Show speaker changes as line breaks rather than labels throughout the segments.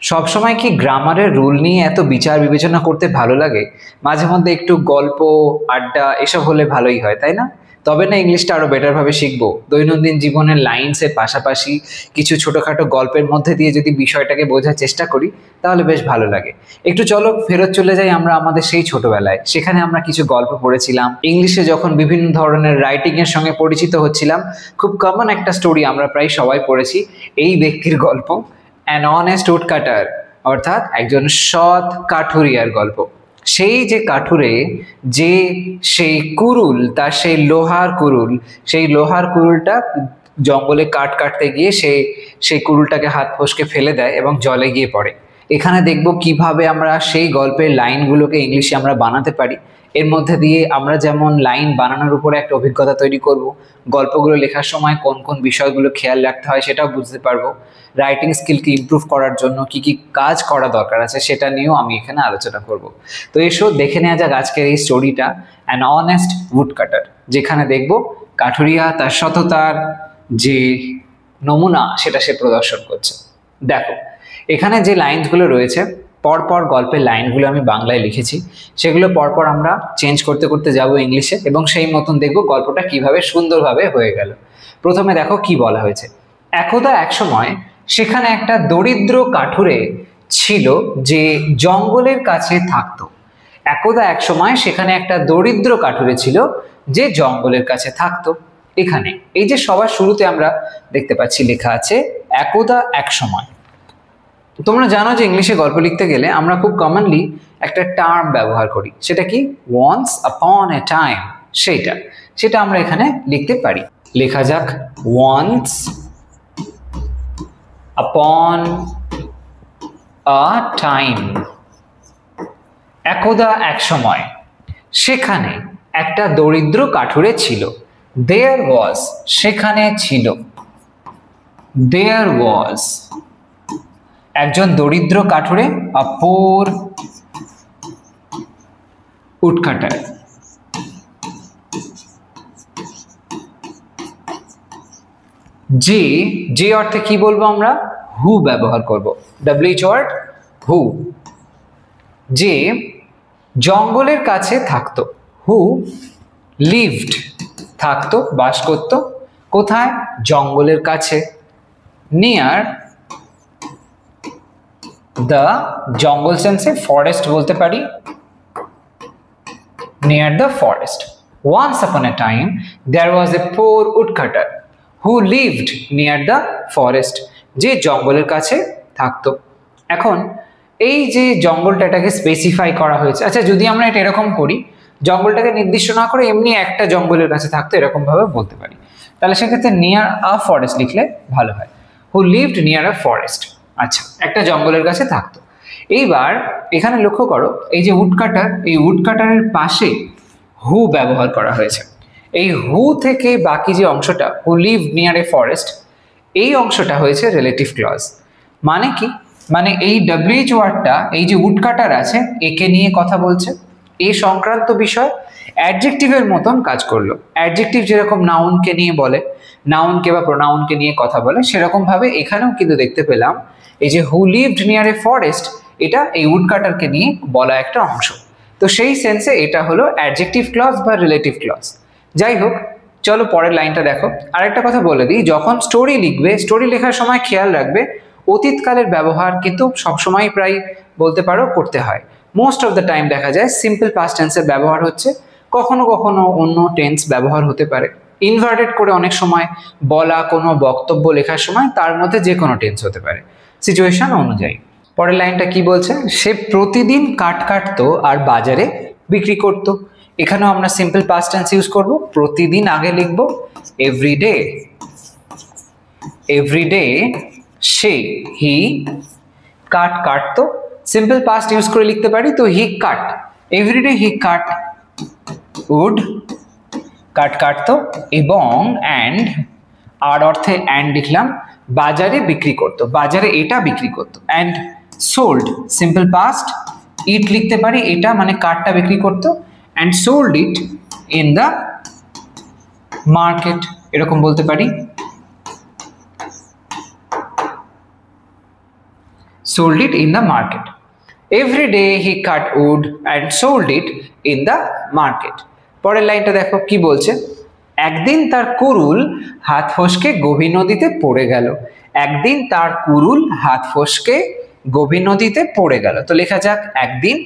সবসময় কি গ্রামারের রুল নিয়ে এত বিচার বিবেচনা করতে ভালো লাগে? মাঝে মধ্যে একটু গল্প, আড্ডা এসব হলে ভালোই হয়, তাই না? তবে না ইংলিশটা আরো বেটার ভাবে শিখবো। দৈনন্দিন জীবনের লাইনসের পাশাপাশি কিছু ছোটখাটো গল্পের মধ্যে দিয়ে যদি বিষয়টাকে বোঝার চেষ্টা করি, তাহলে বেশ ভালো লাগে। একটু চলো ফেরত চলে যাই আমরা আমাদের সেই ছোটবেলায়। সেখানে আমরা কিছু গল্প পড়েছিলাম। ইংলিশে যখন বিভিন্ন ধরনের রাইটিং এর সঙ্গে পরিচিত হচ্ছিলাম, খুব কমন একটা স্টোরি আমরা প্রায় সবাই পড়েছি। এই ব্যক্তির গল্প, অ্যান অনেস্ট উডকাটার, অর্থাৎ একজন সৎ কাঠুরিয়ার গল্প। সেই যে কাঠুরে, যে সেই কুরুল, তার সেই লোহার কুরুল, সেই লোহার কুরুলটা জঙ্গলে কাঠ কাটতে গিয়ে সেই কুরুলটাকে হাত ফসকে ফেলে দেয় এবং জলে গিয়ে পড়ে। এখানে দেখব কিভাবে আমরা সেই গল্পের লাইনগুলোকে ইংলিশে আমরা বানাতে পারি। এর মধ্যে দিয়ে আমরা যেমন লাইন বানানোর উপরে একটা অভিজ্ঞতা তৈরি করব, গল্পগুলো লেখার সময় কোন কোন বিষয়গুলো খেয়াল রাখতে হয় সেটাও বুঝতে পারবো। রাইটিং স্কিলকে ইমপ্রুভ করার জন্য কি কি কাজ করা দরকার আছে সেটা নিয়েও আমি এখানে আলোচনা করব। তো এসো দেখে নেওয়া যাক আজকের এই স্টোরিটা, অ্যান অনেস্ট উডকাটার, যেখানে দেখব কাঠুরিয়া তার সততার যে নমুনা সেটা সে প্রদর্শন করছে। দেখো এখানে যে লাইনগুলো রয়েছে, পরপর গল্পের লাইনগুলো আমি বাংলায় লিখেছি, সেগুলো পরপর আমরা চেঞ্জ করতে করতে যাব ইংলিশে, এবং সেই মতন দেখব গল্পটা কিভাবে সুন্দরভাবে হয়ে গেল। প্রথমে দেখো কি বলা হয়েছে। একদা এক সময় সেখানে একটা দরিদ্র কাঠুরে ছিল যে জঙ্গলের কাছে থাকতো। একদা এক সময় সেখানে একটা দরিদ্র কাঠুরে ছিল যে জঙ্গলের কাছে থাকতো। এখানে এই যে সবার শুরুতে আমরা দেখতে পাচ্ছি লেখা আছে একদা এক সময়। তোমরা জানো যে ইংলিশে গল্প লিখতে গেলে আমরা খুব কমনলি একটা টার্ম ব্যবহার করি, সেটা কি ওয়ান্স আপন এ টাইম। সেটা আমরা এখানে লিখতে পারি। লেখা যাক ওয়ান্স আপন আ টাইম। একদা এক সময় সেখানে একটা দরিদ্র কাঠুরে ছিল। দেয়ার ওয়াজ, সেখানে ছিল। দেয়ার ওয়াজ একজন দরিদ্র কাঠুরে, আ পোর উডকাটার। যে অর্থে কি বলবো আমরা? হু ব্যবহার করব। ডব্লিউএইচ ওয়ার্ড হু। যে জঙ্গলের কাছে থাকতো। হু লিভড, থাকতো, বাস করত। কোথায়? জঙ্গলের কাছে। নিয়ার দ্য, জঙ্গল সেন্সে ফরেস্ট বলতে পারি, near the forest. Once upon a time there was a poor woodcutter who lived near the forest, যে জঙ্গলের কাছে থাকতো। এখন এই যে জঙ্গলটা, এটাকে স্পেসিফাই করা হয়েছে। আচ্ছা, যদি আমরা এটা এরকম করি, জঙ্গলটাকে নির্দিষ্ট না করে এমনি একটা জঙ্গলের কাছে থাকতো এরকম ভাবে বলতে পারি, তাহলে সেক্ষেত্রে নিয়ার আ ফরেস্ট লিখলে ভালো হয়। হু লিভড নিয়ার আ ফরেস্ট। আচ্ছা, একটা জঙ্গলের কাছে থাকতো। এইবার এখানে লক্ষ্য করো, এই যে উডকাটার, এই উডকাটারের পাশে হু ব্যবহার করা হয়েছে। এই হু থেকে বাকি যে অংশটা, হু লিভ নিয়ার এ ফরেস্ট, এই অংশটা হয়েছে রিলেটিভ ক্লজ। মানে কি? মানে এই ডব্লিউএইচ ওয়ার্ডটা, এই যে উডকাটার আছে, একে নিয়ে কথা বলছে, এ সংক্রান্ত বিষয় অ্যাডজেক্টিভের মতন কাজ করলো। অ্যাডজেক্টিভ যেরকম নাউনকে নিয়ে বলে, নাউনকে বা প্রোনাউনকে নিয়ে কথা বলে, সেরকম ভাবে এখানেও কিন্তু দেখতে পেলাম এই যে হু লিভড নিয়ার এ ফরেস্ট, এটা এই উডকাটারকে নিয়ে বলা একটা অংশ। তো সেই সেন্সে এটা হলো অ্যাডজেক্টিভ ক্লজ বা রিলেটিভ ক্লজ। যাই হোক, চলো পরের লাইনটা দেখো। আরেকটা কথা বলে দিই, যখন স্টোরি লিখবে, স্টোরি লেখার সময় খেয়াল রাখবে অতীতকালের ব্যবহার কিন্তু সবসময় প্রায় বলতে পারো করতে হয়। মোস্ট অফ দ্য টাইম দেখা যায় সিম্পল পাস্ট টেন্সের ব্যবহার হচ্ছে, কখনো কখনো অন্য টেন্স ব্যবহার হতে পারে। ইনভার্টেড করে অনেক সময় বলা কোনো বক্তব্য লেখার সময় তার মধ্যে যে কোনো টেন্স হতে পারে সিচুয়েশন অনুযায়ী। পরের লাইনটা কি বলছে? সে প্রতিদিন কাঠ কাটতো আর বাজারে বিক্রি করত। এখানেও আমরা সিম্পল পাস্ট টেন্স ইউজ করব। প্রতিদিন আগে লিখব এভরিডে। এভরিডে সে, হি কাট কাটতো, সিম্পল পাস্ট ইউজ করে লিখতে পারি, তো হি কাট। এভরিডে হি কাট উড, কাট কাটতো, এবং অ্যান্ড, আর অর্থে অ্যান্ড লিখলাম, বাজারে বিক্রি করতো, বাজারে এটা বিক্রি করতো। অ্যান্ড সোল্ড, সিম্পল পাস্ট, ইট লিখতে পারি, এটা মানে কাঠটা বিক্রি করতো। And sold it in the market, এরকম বলতে পারি। sold it in the market. Every day he cut wood and sold it in the market. পরের লাইনটা দেখো কি বলছে, একদিন তার কুড়ুল হাত ফসকে গভীর নদীতে পড়ে গেল। একদিন তার কুড়ুল হাত ফসকে গভীর নদীতে পড়ে গেল। তো লেখা যাক একদিন,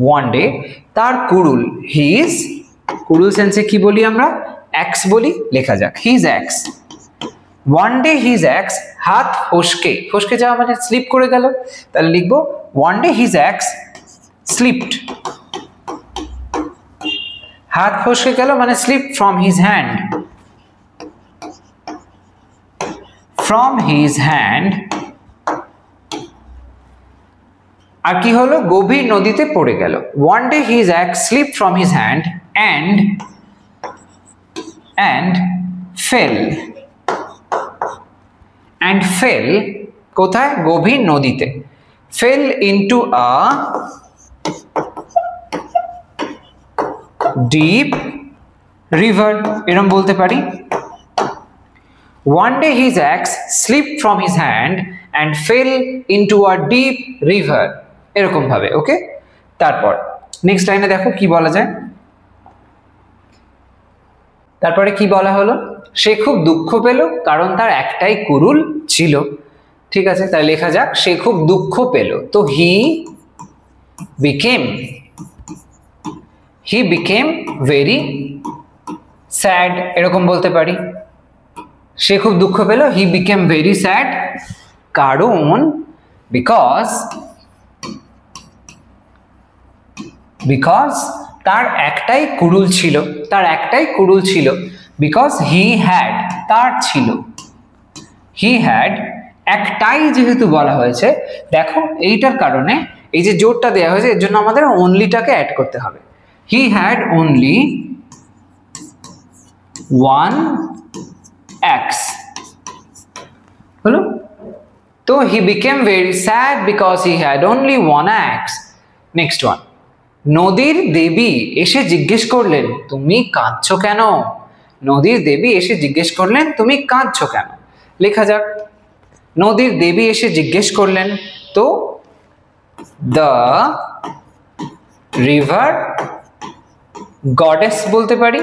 ওয়ান ডে তার কুড়ুল, হিজ, কুড়ুল সেন্সে কি বলি আমরা, অ্যাক্স বলি, লেখা যাক হিজ অ্যাক্স। ওয়ান ডে হিজ অ্যাক্স হাত ফসকে, ফসকে যাওয়া মানে স্লিপ করে গেল, তাহলে লিখবো one day his axe slipped. হাত ফসকে গেল মানে slip from his hand, from his hand. আর কি হলো, গভীর নদীতে পড়ে গেল। One day his axe slip from his hand and fell কোথায়, গভীর নদীতে, fell into a deep river, এরকম বলতে পারি। One day his axe slipped from his hand and fell into a deep river, এরকম ভাবে। ওকে, তারপর নেক্সট লাইনে দেখো কি বলা যায়। তারপরে কি বলা হলো, সে খুব দুঃখ পেল কারণ তার একটাই কুড়ুল ছিল। ঠিক আছে, তাই লেখা যাক সে খুব দুঃখ পেল। তো হি বিকেম ভেরি স্যাড, এরকম বলতে পারি। সে খুব দুঃখ পেল, হি বিকেম ভেরি স্যাড, কারণ বিকজ তার একটাই কুড়ুল ছিল, তার একটাই কুড়ুল ছিল। বিকজ হি হ্যাড, তার ছিল, হি হ্যাড, একটাই যেহেতু বলা হয়েছে, দেখো এইটার কারণে এই যে জোরটা দেওয়া হয়েছে এর জন্য আমাদের অনলিটাকে অ্যাড করতে হবে। He had only one axe, হলো। তো he became very sad because he had only one axe. Next one, নদীর দেবী এসে জিজ্ঞেস করলেন তুমি কাঁদছো কেন। নদীর দেবী এসে জিজ্ঞেস করলেন তুমি কাঁদছো কেন, লেখা যাক নদীর দেবী এসে জিজ্ঞেস করলেন। তো দ্য রিভার গডেস বলতে পারি,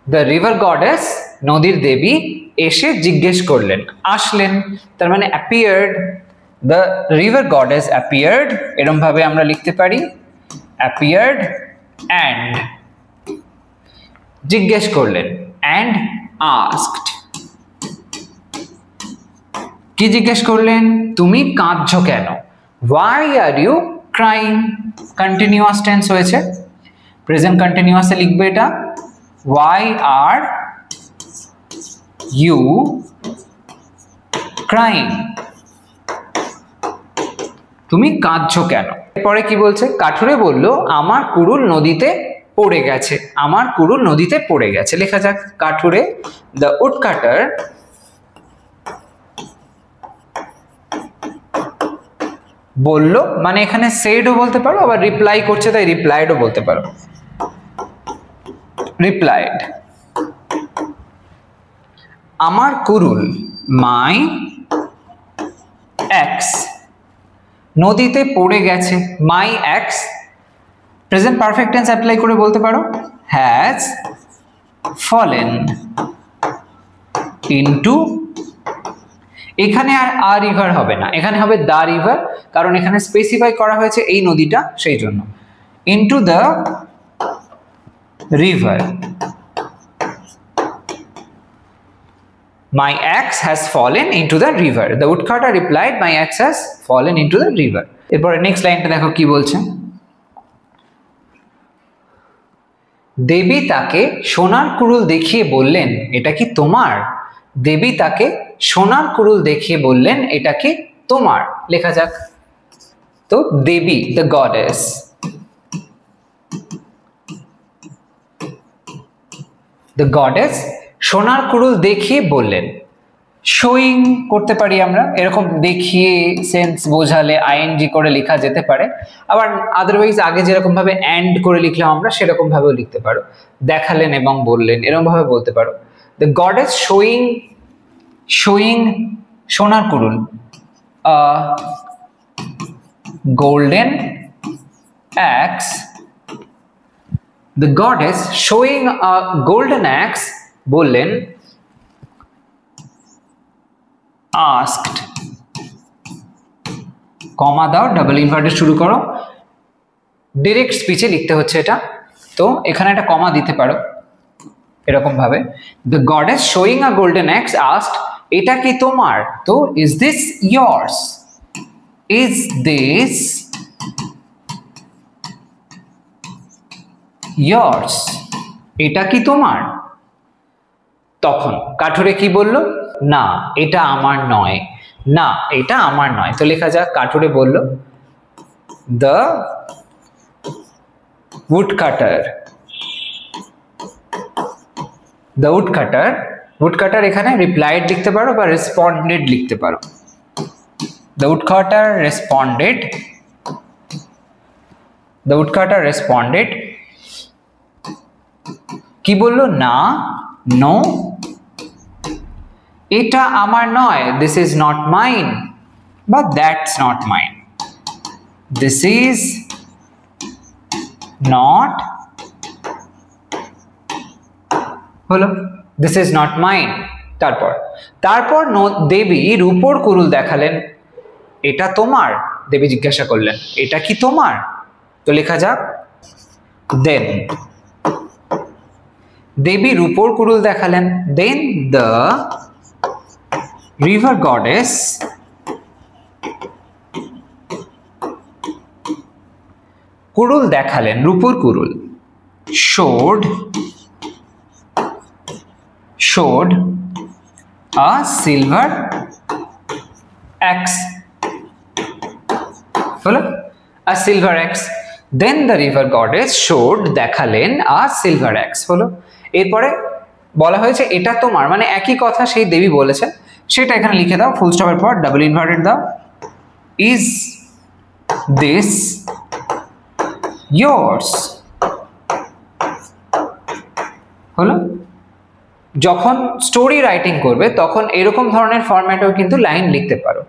দ্য রিভার গডেস, নদীর দেবী এসে জিজ্ঞেস করলেন, আসলেন, তার মানে appeared. The river goddess appeared, এরকম ভাবে আমরা লিখতে পারি appeared and, জিজ্ঞেস করলেন and asked, কি জিজ্ঞেস করলেন, তুমি কাঁদছো কেন, why are you crying, continuous tense হয়েছে, প্রেজেন্ট কন্টিনিউয়াসে লিখবে এটা, why are you crying, তুমি কাঁদছো কেন। এরপরে কি বলছে, কাঠুরে বলল আমার কুড়ুল নদীতে পড়ে গেছে, আমার কুড়ুল নদীতে পড়ে গেছে, লেখা যাক কাঠুরে, দ্য উডকাটার বলল, মানে এখানে সেডও বলতে পারো, আবার রিপ্লাই করছে তাই রিপ্লাইডও বলতে পারো, রিপ্লাইড, আমার কুড়ুল মাই অ্যাক্স নদীতে পড়ে গেছে, মাই অ্যাক্স, প্রেজেন্ট পারফেক্ট টেন্স অ্যাপ্লাই করে বলতে পারো হ্যাজ ফলেন ইনটু, এখানে আর রিভার হবে না, এখানে হবে দা রিভার, কারণ এখানে স্পেসিফাই করা হয়েছে এই নদীটা, সেই জন্য into the river. My axe has fallen into the river. The woodcutter replied, my axe has fallen into the river. এরপরে নেক্সট লাইনটা দেখো কি বলছে, দেবী তাকে সোনার কুড়ুল দেখিয়ে বললেন এটা কি তোমার, দেবী তাকে সোনার কুড়ুল দেখিয়ে বললেন এটা কি তোমার, লেখা যাক তো দেবী, দ্য গডেস, দ্য গডেস সোনার কুড়ুল দেখিয়ে বললেন, শোয়িং করতে পারি আমরা, এরকম দেখিয়ে সেন্স বোঝালে আইএনজি করে লেখা যেতে পারে, আবার আদারওয়াইজ আগে যেরকম ভাবে অ্যান্ড করে লিখলাম আমরা সেরকম ভাবেও লিখতে পারো, দেখালেন এবং বললেন এরকম ভাবে বলতে পারো। দ্য গডেস শোয়িং সোনার কুড়ুল, golden axe, the goddess showing a golden axe বললেন asked, কমা দাও, ডাবল ইনভার্টেড শুরু করো, ডাইরেক্ট স্পিচে লিখতে হচ্ছে এটা, তো এখানে একটা কমা দিতে পারো এরকম ভাবে, the goddess showing a golden axe asked, এটা কি তোমার, তো is this yours, is this yours, এটা কি তোমার। তখন কাঠুরে কি বলল, না এটা আমার নয়, না এটা আমার নয়। তো লেখা যাক, কাঠুরে বলল the woodcutter এখানে রিপ্লাইড লিখতে পারো বা রেসপন্ডেড লিখতে পারো। the woodcutter responded কি বললো, না, নো এটা আমার নয়, this is not mine বা that's not mine, this is not হলো, this is not mine। তারপর দেবী রূপোর কুড়ুল দেখালেন, এটা তোমার, দেবী জিজ্ঞাসা করলেন এটা কি তোমার, তো লেখা যাক then, দেবী রূপোর কুড়ুল দেখালেন, then the river goddess কুড়ুল দেখালেন, রূপোর কুড়ুল, showed a silver axe, হলো a silver axe, then the river goddess showed দেখালেন a silver axe, হলো। এরপরে বলা হয়েছে এটা তোমার, মানে একই কথা সেই দেবী বলেছেন, সেটা এখানে লিখে দাও, ফুল স্টপের পর ডাবল ইনভার্টেড দাও, is this yours, হলো। যখন স্টোরি রাইটিং করবে তখন এরকম ধরনের ফরম্যাটেও কিন্তু লাইন লিখতে পারো,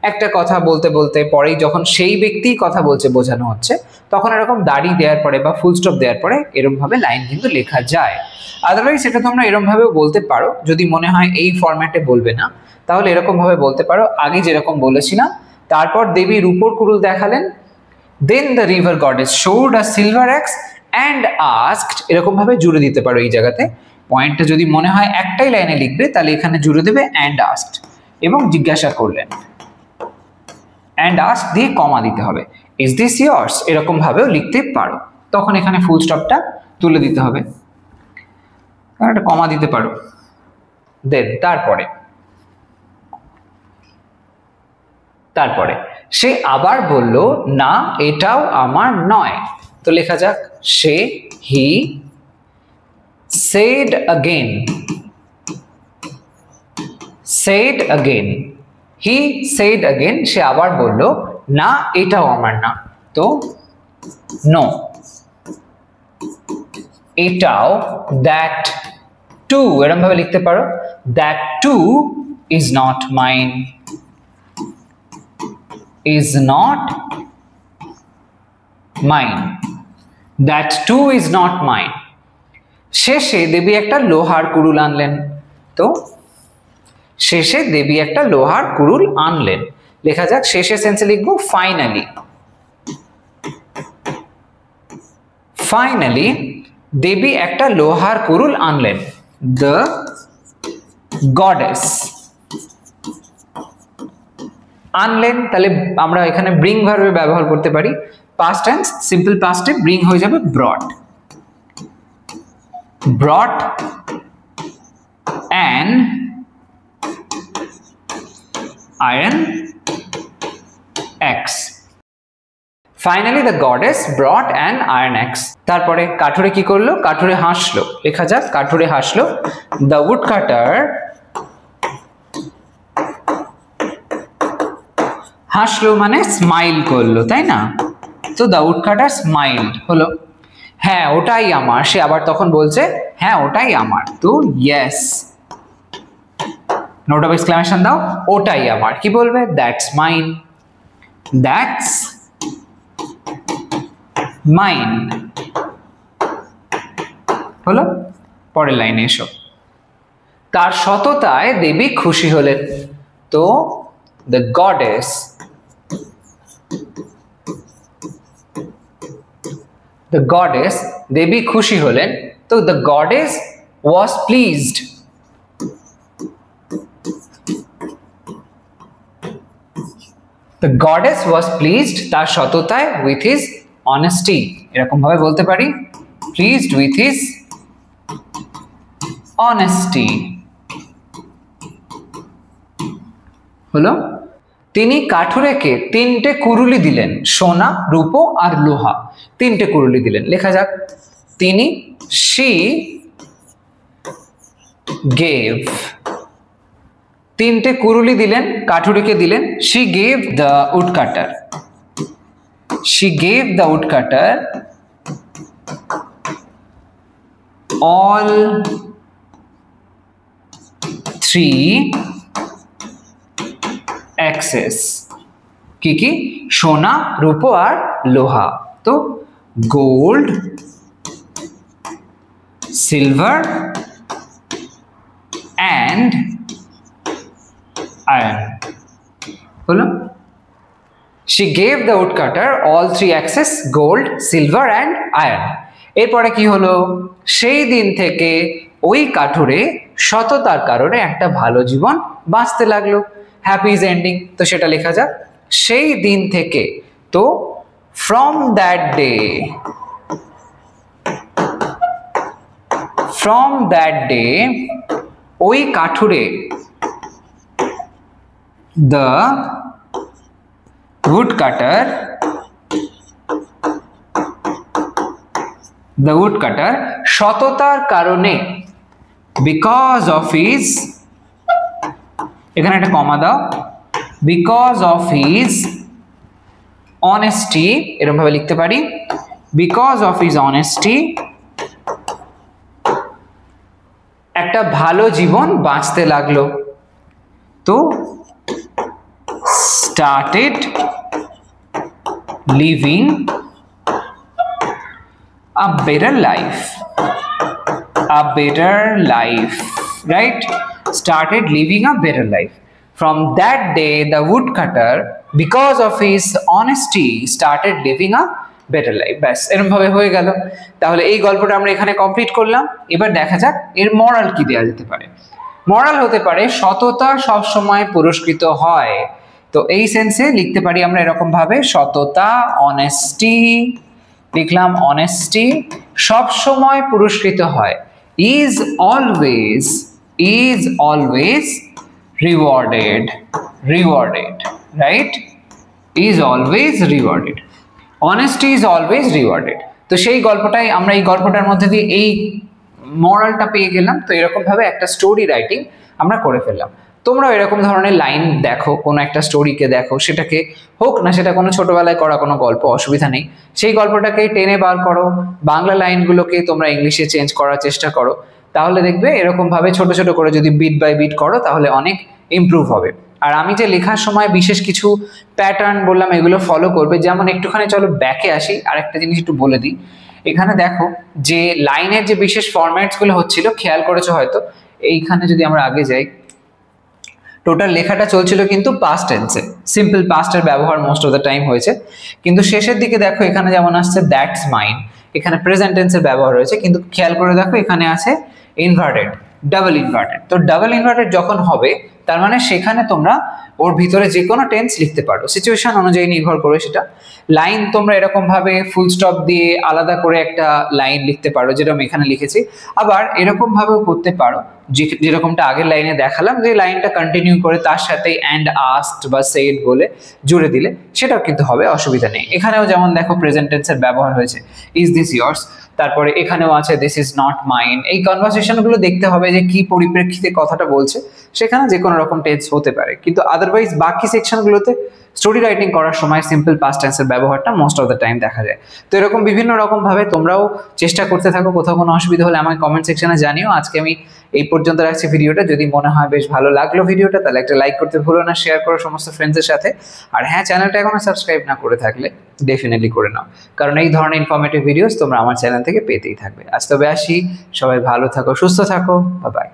একটা কথা বলতে বলতে পরেই যখন সেই ব্যক্তি কথা বলছে বোঝানো হচ্ছে, তখন এরকম দাড়ি দেওয়ার পরে বা ফুল স্টপ দেওয়ার পরে এরকম ভাবে লাইন কিন্তু লেখা যায়। আদারওয়াইজ সেটা তোমরা এরকম ভাবেও বলতে পারো, যদি মনে হয় এই ফরম্যাটে বলবে না তাহলে এরকম ভাবে বলতে পারো, আগে যেরকম বলেছিলাম। তারপর দেবী রূপোর কুড়ুল দেখালেন, then the river goddess showed a silver axe and asked, এরকম ভাবে জুড়ে দিতে পারো এই জায়গাতে। পয়েন্টটা যদি মনে হয় একটাই লাইনে লিখবে তাহলে এখানে জুড়ে দেবে and asked, এবং জিজ্ঞাসা করলেন, and asked দিয়ে কমা দিতে হবে, is this yours, এরকম ভাবেও লিখতে পারো, তখন এখানে ফুল স্টপটা তুলে দিতে হবে, আর একটা কমা দিতে পারো। দেন তারপরে সে আবার বলল, না এটাও আমার নয়, তো লেখা যাক he said again, he said again, সে আবার বলল, না এটাও আমার না, তো no, এটাও that too, এরকম ভাবে লিখতে পারো, that too is not mine, that too is not mine। শেষে দেবী একটা লোহার কুড়ুল আনলেন, তো শেষে দেবী একটা লোহার কুড়ুল আনলেন, লেখা যাক শেষে সেন্সে লিখবো ফাইনালি দেবী একটা লোহার কুড়ুল আনলেন, the goddess আনলেন, তাহলে আমরা এখানে ব্রিং ভার্বে ব্যবহার করতে পারি, পাস্ট টেন্স, সিম্পল পাস্টে ব্রিং হয়ে যাবে brought an iron axe, finally the goddess brought an iron axe. তারপরে কাঠুরে কি করলো, কাঠুরে হাসলো, লেখা যাক কাঠুরে হাসলো, দ্য উড কাটার হাসলো মানে স্মাইল করলো, তাই না, তো দ্য উড কাটার স্মাইলড, হলো হ্যাঁ ওটাই আমার, সে আবার তখন বলছে হ্যাঁ ওটাই আমার, তো ইয়েস নোট অফ এক্সক্লামেশন দাও, ওটাই আমার। কি বলবে? That's mine, that's mine. হলো? পরের লাইনে এসো। তার সততায় দেবী খুশি হলেন। তো দ্য গডেস, the goddess দেবী খুশি হলেন। তো the goddess was pleased, the goddess was pleased তার সততায় with his honesty, এরকম ভাবে বলতে পারি, pleased with his honesty। হলো? তিনি কাঠুরেকে 3টে কুরুলি দিলেন, সোনা, রূপো আর লোহা, 3টে কুরুলি দিলেন। লেখা যাক, তিনি, she gave, 3টে কুরুলি দিলেন, কাঠুরেকে দিলেন। she gave the woodcutter, she gave the woodcutter all 3 access, কি কি? সোনা, রূপো আর লোহা। তো গোল্ড, সিলভার অ্যান্ড আয়রন। হলো? she gave the woodcutter all 3 access, gold, silver and iron। এরপরে কি হলো? সেই দিন থেকে ওই কাঠুরে সততার কারণে একটা ভালো জীবন বাঁচতে লাগলো। হ্যাপি ইজ এন্ডিং, তো সেটা লেখা যাক, সেই দিন থেকে। তো from that day, from that day ওই কাঠুরে, the woodcutter, the woodcutter সততার কারণে, because of his, এখানে একটা কমা দাও, because of his honesty, এরকম ভাবে লিখতে পারি, because of his honesty একটা ভালো জীবন বাঁচতে লাগলো। তো started living a better life, a better life, right? Started living a better life. From that day the woodcutter, because of his honesty, started living a better life। ব্যাস, এরকম ভাবে হয়ে গেল। তাহলে এই গল্পটা আমরা এখানে কমপ্লিট করলাম। এবার দেখা যাক এর মরাল কি দেওয়া যেতে পারে। মরাল হতে পারে সততা সব সময় পুরস্কৃত হয়। তো এই সেন্সে লিখতে পারি আমরা এরকম ভাবে, সততা, অনেস্টি, লিখলাম অনেস্টি সব সময় পুরস্কৃত হয়, is always rewarded, right? is always rewarded, honesty is always rewarded। তো সেই গল্পটাই আমরা এই গল্পটার মধ্যে দিয়ে এই মরালটা পেয়ে গেলাম। তো এরকম ভাবে একটা স্টোরি রাইটিং আমরা করে ফেললাম। তোমরাও এরকম ধরনের লাইন দেখো, কোনো একটা স্টোরিকে দেখো, সেটাকে হোক না সেটা কোনো ছোটবেলায় করা কোনো গল্প, অসুবিধা নেই, সেই গল্পটাকে টেনে বার করো, বাংলা লাইনগুলোকে তোমরা ইংলিশে চেঞ্জ করার চেষ্টা করো, তাহলে দেখবে এরকম ভাবে ছোট ছোট করে যদি বিট বাই বিট করো তাহলে অনেক ইমপ্রুভ হবে। আর আমি যে লেখার সময় বিশেষ কিছু প্যাটার্ন বললাম এগুলো ফলো করবে। যেমন একটুখানি চলো ব্যাকে আসি, আর একটা জিনিস একটু বলে দিই। এখানে দেখো যে লাইনের যে বিশেষ ফরম্যাটসগুলো হচ্ছিল, খেয়াল করেছো হয়তো, এইখানে যদি আমরা আগে যাই, টোটাল লেখাটা চলছিল কিন্তু পাস্ট টেন্সে, সিম্পল পাস্টের ব্যবহার মোস্ট অফ দ্য টাইম হয়েছে। কিন্তু শেষের দিকে দেখো এখানে যেমন আসছে দ্যাটস মাইন, এখানে প্রেজেন্ট টেন্সের ব্যবহার হয়েছে, কিন্তু খেয়াল করে দেখো এখানে আছে ইনভার্টেড, ডাবল ইনভার্টেড। তো ডাবল ইনভার্টেড যখন হবে তার মানে সেখানে তোমরা ওর ভিতরে যে কোনো টেন্স লিখতে পারো, সিচুয়েশন অনুযায়ী নির্ভর করে সেটা। লাইন তোমরা এরকম ভাবে ফুল স্টপ দিয়ে আলাদা করে একটা লাইন লিখতে পারো, যেরকম এখানে লিখেছি। আবার এরকম ভাবেও করতে পারো যেরকমটা আগের লাইনে দেখালাম, যে লাইনটা কন্টিনিউ করে তার সাথে অ্যান্ড, আস্কড বা সেড বলে জুড়ে দিলে সেটাও কিন্তু হবে, অসুবিধা নেই। এখানেও যেমন দেখো প্রেজেন্ট টেন্সের ব্যবহার হয়েছে, ইজ দিস ইয়ার্স, তারপরে এখানেও আছে দিস ইজ নট মাইন। এই কনভারসেশনগুলো দেখতে হবে যে কি পরিপ্রেক্ষিতে কথাটা বলছে, সেখানে যে কোনো রকম টেন্স হতে পারে, কিন্তু আদারওয়াইজ আদারওয়াইজ বাকি সেকশনগুলোতে স্টোরি রাইটিং করার সময় সিম্পল পাস্ট টেন্সের ব্যবহারটা মোস্ট অফ দ্য টাইম দেখা যায়। তো এরকম বিভিন্ন রকমভাবে তোমরাও চেষ্টা করতে থাকো। কোথাও কোনো অসুবিধা হলে আমাকে কমেন্ট সেকশনে জানিও। আজকে আমি এই পর্যন্ত রাখছি ভিডিওটা। যদি মনে হয় বেশ ভালো লাগলো ভিডিওটা, তাহলে একটা লাইক করতে ভুলো না, শেয়ার করো সমস্ত ফ্রেন্ডসের সাথে। আর হ্যাঁ, চ্যানেলটা এখনো সাবস্ক্রাইব না করে থাকলে ডেফিনেটলি করে নাও, কারণ এই ধরনের ইনফরমেটিভ ভিডিওস তোমরা আমার চ্যানেল থেকে পেতেই থাকবে। আজ তবে আসি, সবাই ভালো থাকো, সুস্থ থাকো, বাই বাই।